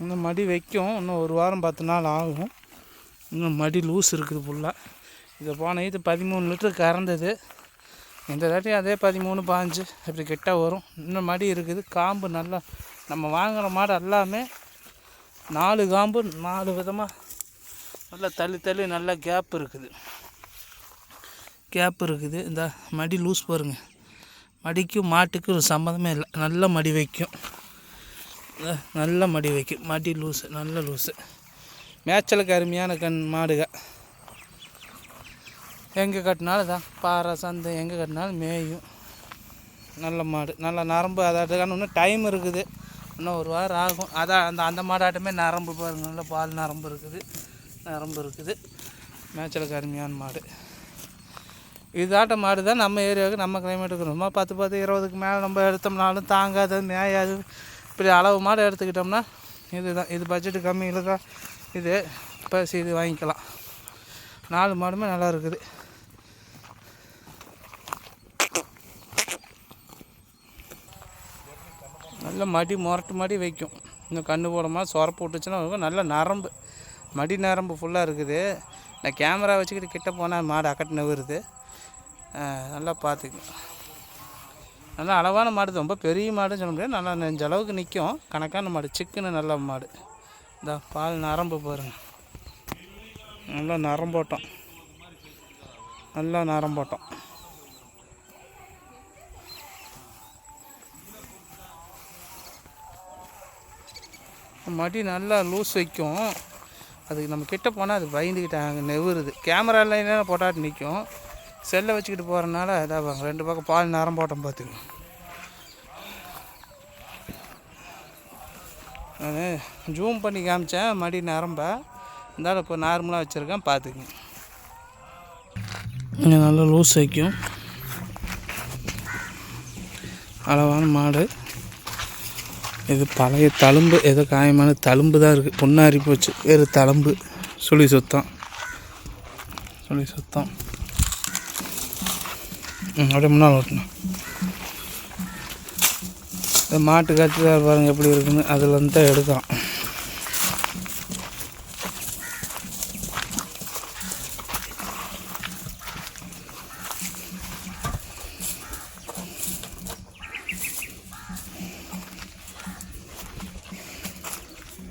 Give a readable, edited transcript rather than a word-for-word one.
இன்னும் மடி வைக்கும். இன்னும் ஒரு வாரம் 10 நாள் ஆகும். இன்னும் மடி லூஸ் இருக்குது ஃபுல்லாக. இதை போன இது 13 லிட்டரு கறந்தது. இந்த தாட்டி அதே 13 15 இப்படி கிட்ட வரும். இன்னும் மடி இருக்குது. காம்பு நல்லா நம்ம வாங்குகிற மாடு எல்லாமே 4 காம்பு 4 விதமாக நல்லா தள்ளி நல்லா கேப் இருக்குது. இந்த மடி லூஸ் பாருங்கள். மடிக்கும் மாட்டுக்கும் ஒரு சம்மந்தமே இல்லை. நல்ல மடி வைக்கும். நல்ல மடி வைக்கும். மடி லூஸு நல்ல லூஸு. மேய்ச்சலுக்கு அருமையான மாடுக. எங்கே கட்டினாலும் தான் பாறை சந்தை எங்கே கட்டினாலும் மேயும். நல்ல மாடு நல்ல நரம்பு. அதாட்டுக்கான இன்னும் டைம் இருக்குது. இன்னும் ஒரு வாரம் ஆகும். அதான் அந்த மாடாட்டமே நரம்பு பாருங்கள். நல்ல பால் நரம்பு இருக்குது. மேய்ச்சலுக்கு அருமையான மாடு. இதாட்ட மாடு தான் நம்ம ஏரியாவுக்கு நம்ம கிளைமேட்டுக்கு ரொம்ப 10 20க்கு மேலே நம்ம எடுத்தோம்னாலும் தாங்காது மேயாது. இப்படி அளவு மாடு எடுத்துக்கிட்டோம்னா இதுதான். இது பட்ஜெட்டு கம்மியிலக்கா இது பசி இது வாங்கிக்கலாம். 4 மாடுமே நல்லா இருக்குது. நல்ல மடி முரட்டு மடி வைக்கும். இன்னும் கண்ணு போடாமல் சொரப்பு விட்டுச்சுன்னா நல்ல நரம்பு மடி நரம்பு ஃபுல்லாக இருக்குது. நான் கேமரா வச்சுக்கிட்டு கிட்ட போனால் மாடு அக்கட்டு வருது. நல்லா பார்த்துக்கும். நல்லா அளவான மாடு. ரொம்ப பெரிய மாடுன்னு சொல்ல முடியாது. நல்லா நெஞ்ச அளவுக்கு நிற்கும். கணக்கான மாடு. சிக்குன்னு நல்ல மாடு. இந்த பால் நரம்பு பாருங்கள். நல்லா நரம்போட்டம். மடி நல்லா லூஸ் வைக்கும். அதுக்கு நம்ம கிட்ட போனால் அது பயந்துக்கிட்டாங்க நெவுறுது. கேமராலாம் போட்டாட்டு நிற்கும். செல்லை வச்சுக்கிட்டு போகிறனால இதாவாங்க. 2 பக்கம் பால் நரம்போட்டம் பார்த்துங்க. நான் ஜூம் பண்ணி காமிச்சேன் மடி நரம்ப. இருந்தாலும் இப்போ நார்மலாக வச்சுருக்கேன் பார்த்துக்குங்க. நல்லா லூஸ் வைக்கும். அளவான மாடு. இது பழைய தழும்பு. ஏதோ காயமான தழும்பு தான் இருக்குது. பொண்ணாரி போச்சு. வேறு தழும்பு. சுழி சுத்தம் அப்படியே முன்னால் ஓட்டணும். இந்த மாட்டு கற்றுதார் பாருங்கள் எப்படி இருக்குன்னு. அதில் வந்து தான் எடுக்கலாம்.